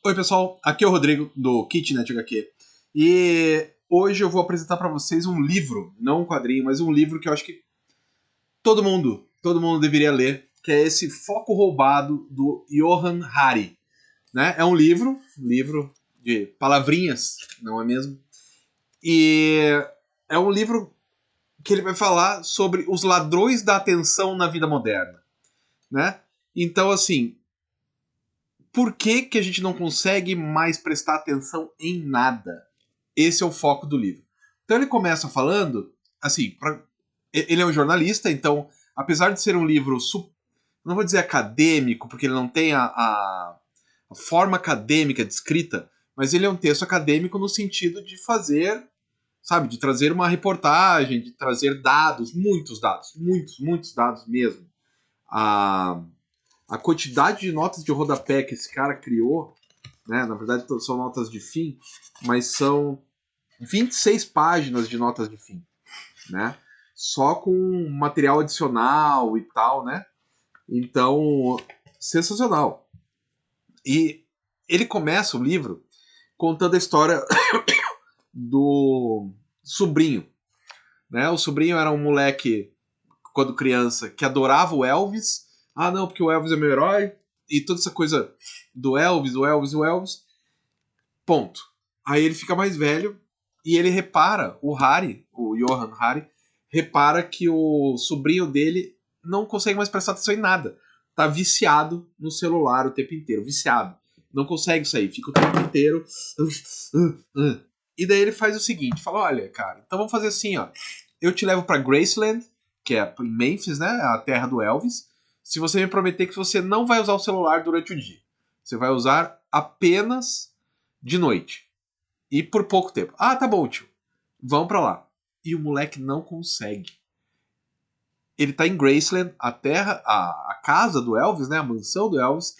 Oi pessoal, aqui é o Rodrigo do Kitnet HQ e hoje eu vou apresentar para vocês um livro, não um quadrinho, mas um livro que eu acho que todo mundo deveria ler, que é esse Foco Roubado do Johan Hari, né? É um livro de palavrinhas, não é mesmo? E é um livro que ele vai falar sobre os ladrões da atenção na vida moderna, né? Então assim, por que que a gente não consegue mais prestar atenção em nada? Esse é o foco do livro. Então ele começa falando, assim, ele é um jornalista, então, apesar de ser um livro, não vou dizer acadêmico, porque ele não tem a forma acadêmica de escrita, mas ele é um texto acadêmico no sentido de fazer, sabe, de trazer uma reportagem, de trazer dados, muitos dados mesmo. A, a quantidade de notas de rodapé que esse cara criou, né, na verdade são notas de fim, mas são 26 páginas de notas de fim, né? Só com material adicional e tal, né? Então, sensacional. E ele começa o livro contando a história do sobrinho, né? O sobrinho era um moleque, quando criança, que adorava o Elvis. Ah, não, porque o Elvis é meu herói. E toda essa coisa do Elvis, o Elvis, o Elvis. Ponto. Aí ele fica mais velho e ele repara, o Harry, o Johan Harry, repara que o sobrinho dele não consegue mais prestar atenção em nada. Tá viciado no celular o tempo inteiro, viciado. Não consegue sair, fica o tempo inteiro. E daí ele faz o seguinte, fala, olha, cara, então vamos fazer assim, ó. Eu te levo pra Graceland, que é em Memphis, né, a terra do Elvis, se você me prometer que você não vai usar o celular durante o dia. Você vai usar apenas de noite. E por pouco tempo. Ah, tá bom, tio. Vamos pra lá. E o moleque não consegue. Ele tá em Graceland, a terra, a casa do Elvis, né? A mansão do Elvis,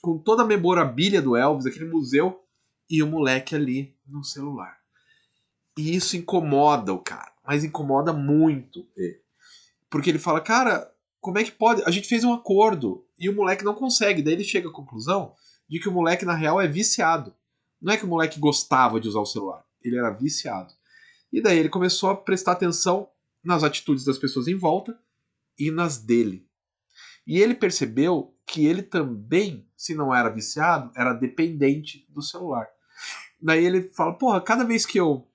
com toda a memorabilia do Elvis, aquele museu, e o moleque ali no celular. E isso incomoda o cara, mas incomoda muito ele. Porque ele fala, cara, como é que pode? A gente fez um acordo e o moleque não consegue. Daí ele chega à conclusão de que o moleque, na real, é viciado. Não é que o moleque gostava de usar o celular, ele era viciado. E daí ele começou a prestar atenção nas atitudes das pessoas em volta e nas dele. E ele percebeu que ele também, se não era viciado, era dependente do celular. Daí ele fala, porra, cada vez que eu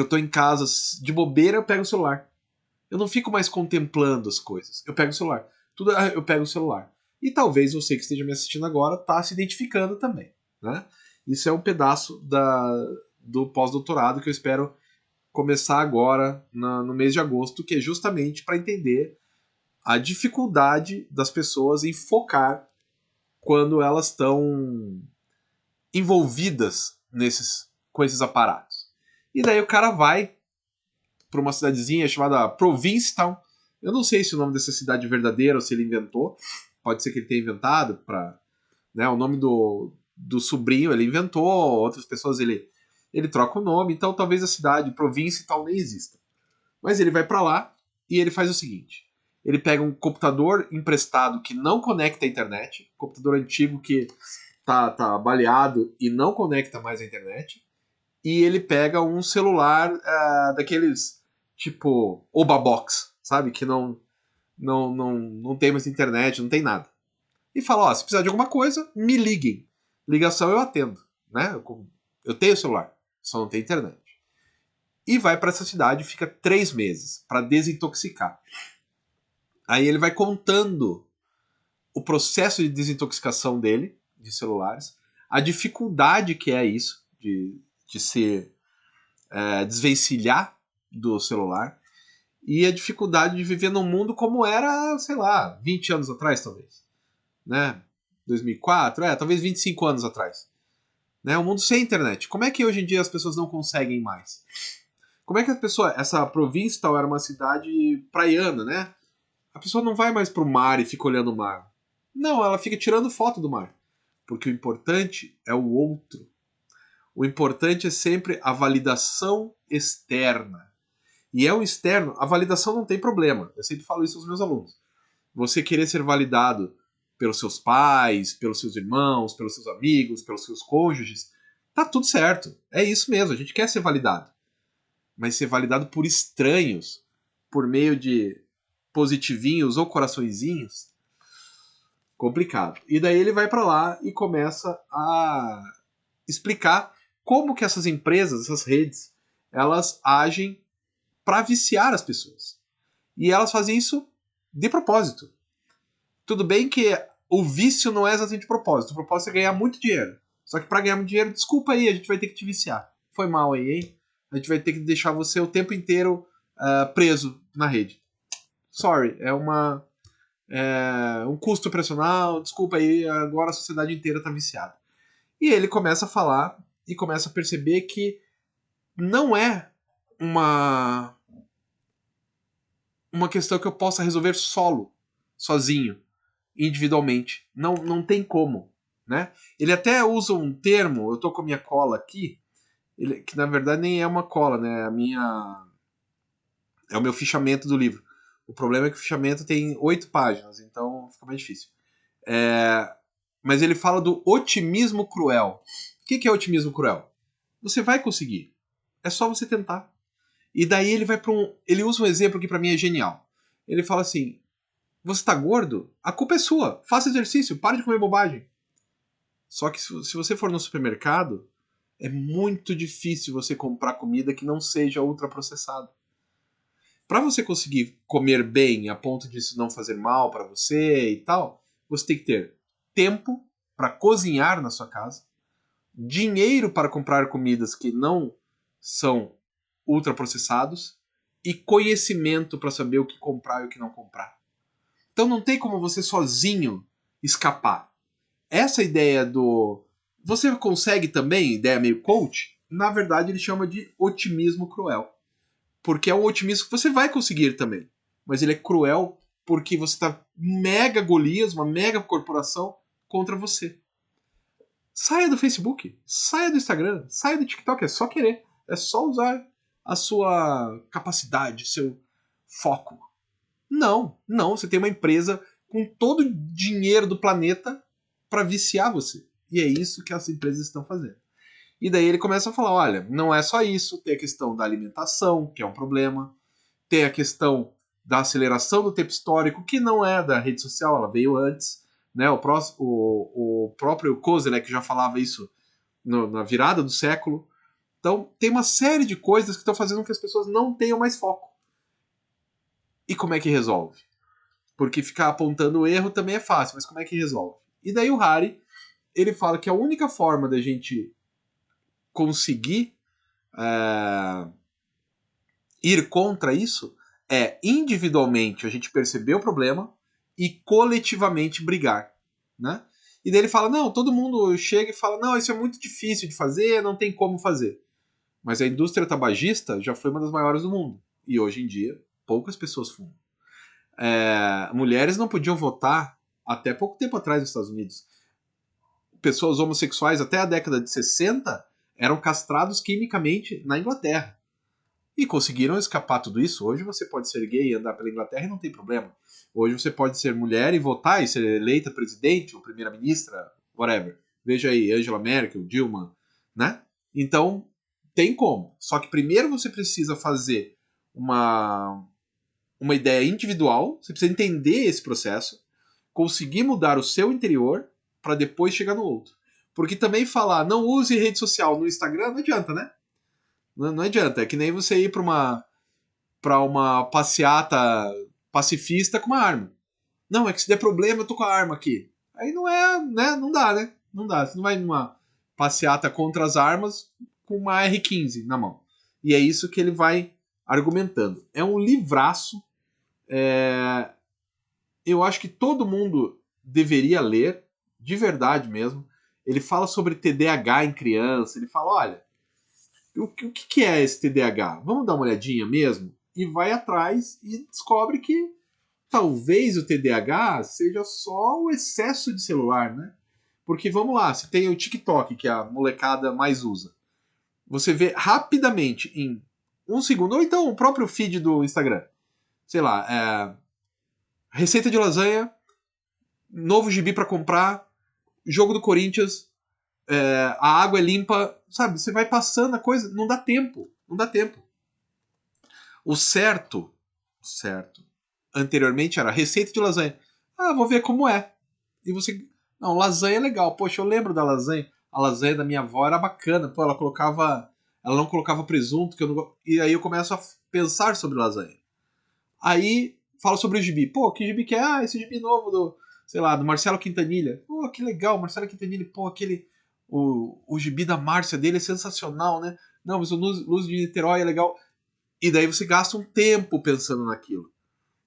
tô em casa de bobeira, eu pego o celular. Eu não fico mais contemplando as coisas. Eu pego o celular. Tudo eu pego o celular. E talvez você que esteja me assistindo agora tá se identificando também, né? Isso é um pedaço do pós-doutorado que eu espero começar agora no mês de agosto, que é justamente para entender a dificuldade das pessoas em focar quando elas estão envolvidas com esses aparatos. E daí o cara vai para uma cidadezinha chamada Provincetown. Eu não sei se o nome dessa cidade é verdadeiro ou se ele inventou. Pode ser que ele tenha inventado para, né, o nome do sobrinho ele inventou, outras pessoas ele troca o nome, então talvez a cidade, Provincetown nem exista. Mas ele vai para lá e ele faz o seguinte: ele pega um computador emprestado que não conecta à internet, computador antigo que tá baleado e não conecta mais à internet, e ele pega um celular daqueles tipo Oba Box, sabe? Que não tem mais internet, não tem nada. E fala: ó, se precisar de alguma coisa, me liguem. Ligação eu atendo, né? Eu tenho celular, só não tem internet. E vai para essa cidade e fica 3 meses para desintoxicar. Aí ele vai contando o processo de desintoxicação dele, de celulares, a dificuldade que é isso, de se desvencilhar do celular, e a dificuldade de viver num mundo como era, sei lá, 20 anos atrás, talvez. Né? 2004, talvez 25 anos atrás. Né? Um mundo sem internet. Como é que hoje em dia as pessoas não conseguem mais? Como é que a pessoa. Essa província tal era uma cidade praiana, né? A pessoa não vai mais pro mar e fica olhando o mar. Não, ela fica tirando foto do mar. Porque o importante é o outro. O importante é sempre a validação externa. E é o externo, a validação não tem problema. Eu sempre falo isso aos meus alunos. Você querer ser validado pelos seus pais, pelos seus irmãos, pelos seus amigos, pelos seus cônjuges, tá tudo certo. É isso mesmo, a gente quer ser validado. Mas ser validado por estranhos, por meio de positivinhos ou coraçõezinhos, complicado. E daí ele vai para lá e começa a explicar como que essas empresas, essas redes, elas agem para viciar as pessoas. E elas fazem isso de propósito. Tudo bem que o vício não é exatamente de propósito. O propósito é ganhar muito dinheiro. Só que para ganhar muito dinheiro, desculpa aí, a gente vai ter que te viciar. Foi mal aí, hein? A gente vai ter que deixar você o tempo inteiro preso na rede. Sorry, é um custo operacional, desculpa aí, agora a sociedade inteira está viciada. E ele começa a falar e começa a perceber que não é uma questão que eu possa resolver sozinho, individualmente. Não tem como, né? Ele até usa um termo, eu tô com a minha cola aqui, que na verdade nem é uma cola, né? É o meu fichamento do livro. O problema é que o fichamento tem 8 páginas, então fica mais difícil. Mas ele fala do otimismo cruel. O que é otimismo cruel? Você vai conseguir. É só você tentar. E daí ele vai para ele usa um exemplo que para mim é genial. Ele fala assim: você tá gordo? A culpa é sua. Faça exercício, pare de comer bobagem. Só que se você for no supermercado, é muito difícil você comprar comida que não seja ultraprocessada. Para você conseguir comer bem a ponto disso não fazer mal para você e tal, você tem que ter tempo para cozinhar na sua casa, dinheiro para comprar comidas que não são ultraprocessados e conhecimento para saber o que comprar e o que não comprar. Então não tem como você sozinho escapar. Essa ideia do você consegue também, ideia meio coach, na verdade ele chama de otimismo cruel. Porque é um otimismo que você vai conseguir também. Mas ele é cruel porque você está mega Golias, uma mega corporação contra você. Saia do Facebook, saia do Instagram, saia do TikTok, é só querer. É só usar a sua capacidade, seu foco. Não, você tem uma empresa com todo o dinheiro do planeta para viciar você. E é isso que as empresas estão fazendo. E daí ele começa a falar, olha, não é só isso, tem a questão da alimentação, que é um problema, tem a questão da aceleração do tempo histórico, que não é da rede social, ela veio antes, né? O próprio Kozelek já falava isso na virada do século. Então, tem uma série de coisas que estão fazendo com que as pessoas não tenham mais foco. E como é que resolve? Porque ficar apontando o erro também é fácil, mas como é que resolve? E daí o Hari, ele fala que a única forma da gente conseguir ir contra isso é individualmente a gente perceber o problema e coletivamente brigar, né? E daí ele fala, não, todo mundo chega e fala, não, isso é muito difícil de fazer, não tem como fazer. Mas a indústria tabagista já foi uma das maiores do mundo. E hoje em dia, poucas pessoas fumam. Mulheres não podiam votar até pouco tempo atrás nos Estados Unidos. Pessoas homossexuais até a década de 60 eram castrados quimicamente na Inglaterra. E conseguiram escapar tudo isso. Hoje você pode ser gay e andar pela Inglaterra e não tem problema. Hoje você pode ser mulher e votar e ser eleita presidente ou primeira-ministra, whatever. Veja aí, Angela Merkel, Dilma, né? Então, tem como. Só que primeiro você precisa fazer uma ideia individual, você precisa entender esse processo, conseguir mudar o seu interior para depois chegar no outro. Porque também falar, não use rede social no Instagram, não adianta, né? Não adianta. É que nem você ir pra uma passeata pacifista com uma arma. Não, é que se der problema eu tô com a arma aqui. Aí não é, né? Não dá, né? Não dá. Você não vai numa passeata contra as armas com uma R15 na mão. E é isso que ele vai argumentando. É um livraço. Eu acho que todo mundo deveria ler, de verdade mesmo. Ele fala sobre TDAH em criança. Ele fala, olha, o que é esse TDAH? Vamos dar uma olhadinha mesmo? E vai atrás e descobre que talvez o TDAH seja só o excesso de celular, né? Porque vamos lá, você tem o TikTok, que a molecada mais usa. Você vê rapidamente, em um segundo, ou então o próprio feed do Instagram. Sei lá, receita de lasanha novo gibi pra comprar, jogo do Corinthians, a água é limpa, sabe? Você vai passando a coisa, não dá tempo, não dá tempo. O certo, anteriormente era receita de lasanha. Ah, vou ver como é. E você, não, lasanha é legal. Poxa, eu lembro da lasanha. A lasanha da minha avó era bacana. Pô, ela não colocava presunto, que eu não, e aí eu começo a pensar sobre lasanha. Aí falo sobre o gibi. Pô, que gibi que é? Ah, esse gibi novo do, sei lá, do Marcelo Quintanilha. Pô, que legal, Marcelo Quintanilha. Pô, o gibi da Márcia dele é sensacional, né? Não, mas o Luz de Niterói é legal. E daí você gasta um tempo pensando naquilo.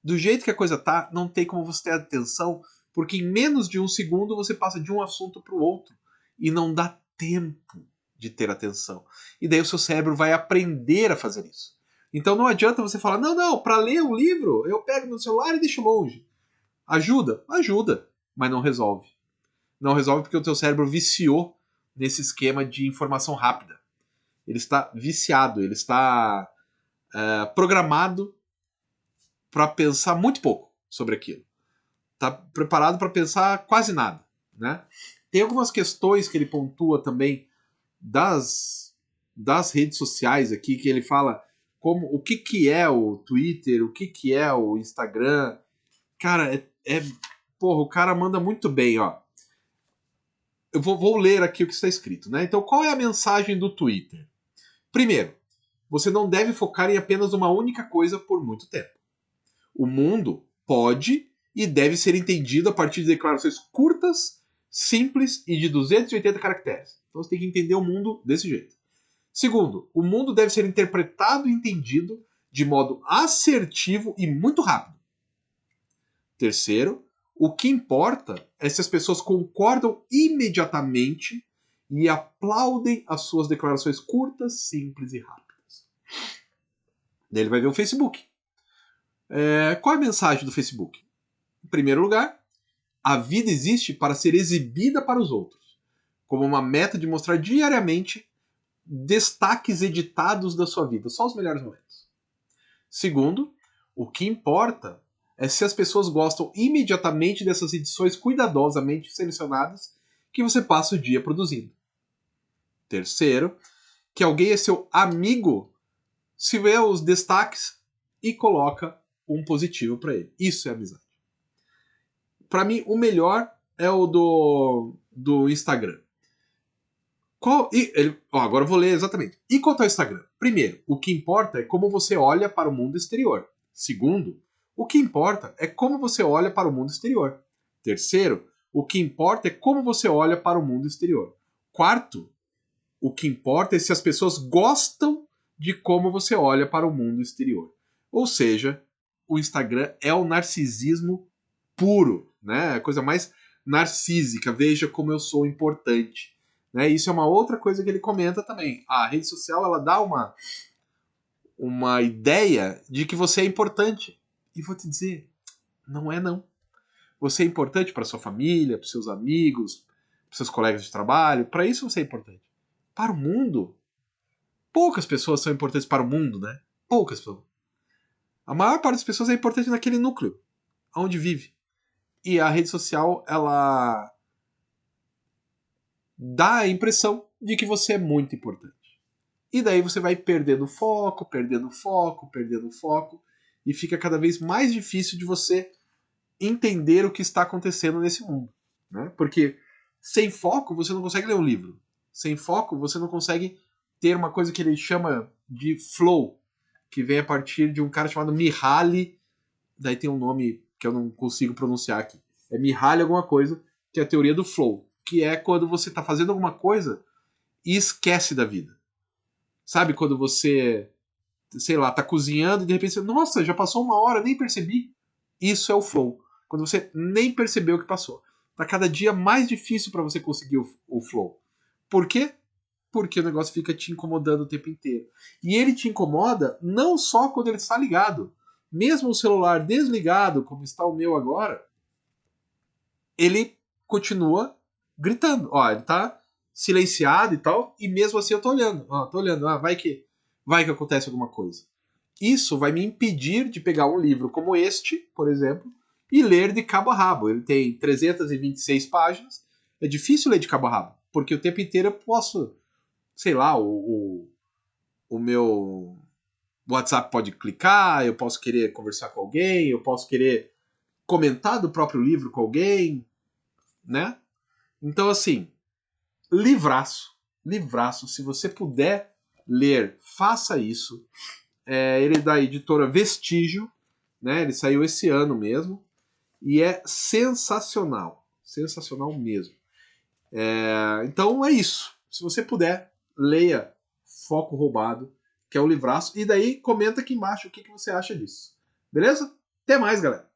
Do jeito que a coisa tá, não tem como você ter atenção, porque em menos de um segundo você passa de um assunto para o outro. E não dá tempo de ter atenção. E daí o seu cérebro vai aprender a fazer isso. Então não adianta você falar, não, para ler um livro, eu pego no celular e deixo longe. Ajuda? Ajuda, mas não resolve. Não resolve porque o teu cérebro viciou nesse esquema de informação rápida. Ele está viciado, ele está programado para pensar muito pouco sobre aquilo. Está preparado para pensar quase nada, né? Tem algumas questões que ele pontua também das redes sociais aqui, que ele fala como o que é o Twitter, o que é o Instagram. Cara, porra, o cara manda muito bem, ó. Eu vou ler aqui o que está escrito, né? Então, qual é a mensagem do Twitter? Primeiro, você não deve focar em apenas uma única coisa por muito tempo. O mundo pode e deve ser entendido a partir de declarações curtas, simples e de 280 caracteres. Então você tem que entender o mundo desse jeito. Segundo, o mundo deve ser interpretado e entendido de modo assertivo e muito rápido. Terceiro, o que importa é se as pessoas concordam imediatamente e aplaudem as suas declarações curtas, simples e rápidas. Daí ele vai ver o Facebook. Qual é a mensagem do Facebook? Em primeiro lugar, a vida existe para ser exibida para os outros, como uma meta de mostrar diariamente destaques editados da sua vida, só os melhores momentos. Segundo, o que importa é se as pessoas gostam imediatamente dessas edições cuidadosamente selecionadas que você passa o dia produzindo. Terceiro, que alguém é seu amigo se vê os destaques e coloca um positivo para ele. Isso é amizade. Para mim, o melhor é o do Instagram. Agora eu vou ler exatamente. E quanto ao Instagram? Primeiro, o que importa é como você olha para o mundo exterior. Segundo, o que importa é como você olha para o mundo exterior. Terceiro, o que importa é como você olha para o mundo exterior. Quarto, o que importa é se as pessoas gostam de como você olha para o mundo exterior. Ou seja, o Instagram é o narcisismo puro, né? A coisa mais narcísica. Veja como eu sou importante. Né? Isso é uma outra coisa que ele comenta também. A rede social ela dá uma ideia de que você é importante. E vou te dizer, não é não. Você é importante para sua família, para seus amigos, para seus colegas de trabalho. Para isso você é importante. Para o mundo, poucas pessoas são importantes para o mundo, né? Poucas pessoas. A maior parte das pessoas é importante naquele núcleo, onde vive. E a rede social, ela dá a impressão de que você é muito importante. E daí você vai perdendo foco, perdendo foco, perdendo foco, e fica cada vez mais difícil de você entender o que está acontecendo nesse mundo. Né? Porque sem foco você não consegue ler um livro. Sem foco você não consegue ter uma coisa que ele chama de flow, que vem a partir de um cara chamado Mihaly, daí tem um nome que eu não consigo pronunciar aqui. É Mihaly alguma coisa, que é a teoria do flow, que é quando você está fazendo alguma coisa e esquece da vida. Sabe quando você, sei lá, tá cozinhando e de repente você, nossa, já passou uma hora, nem percebi. Isso é o flow. Quando você nem percebeu o que passou. Tá cada dia mais difícil para você conseguir o flow. Por quê? Porque o negócio fica te incomodando o tempo inteiro. E ele te incomoda não só quando ele está ligado. Mesmo o celular desligado, como está o meu agora, ele continua gritando. Ó, ele tá silenciado e tal, e mesmo assim eu tô olhando. Ó, tô olhando, vai que acontece alguma coisa. Isso vai me impedir de pegar um livro como este, por exemplo, e ler de cabo a rabo. Ele tem 326 páginas. É difícil ler de cabo a rabo, porque o tempo inteiro eu posso, sei lá, o meu WhatsApp pode clicar, eu posso querer conversar com alguém, eu posso querer comentar do próprio livro com alguém, né? Então, assim, livraço, livraço. Se você puder ler, faça isso. Ele é da editora Vestígio, né? Ele saiu esse ano mesmo e é sensacional, sensacional mesmo. Então é isso. Se você puder, leia Foco Roubado, que é o livraço, e daí comenta aqui embaixo o que você acha disso. Beleza? Até mais, galera!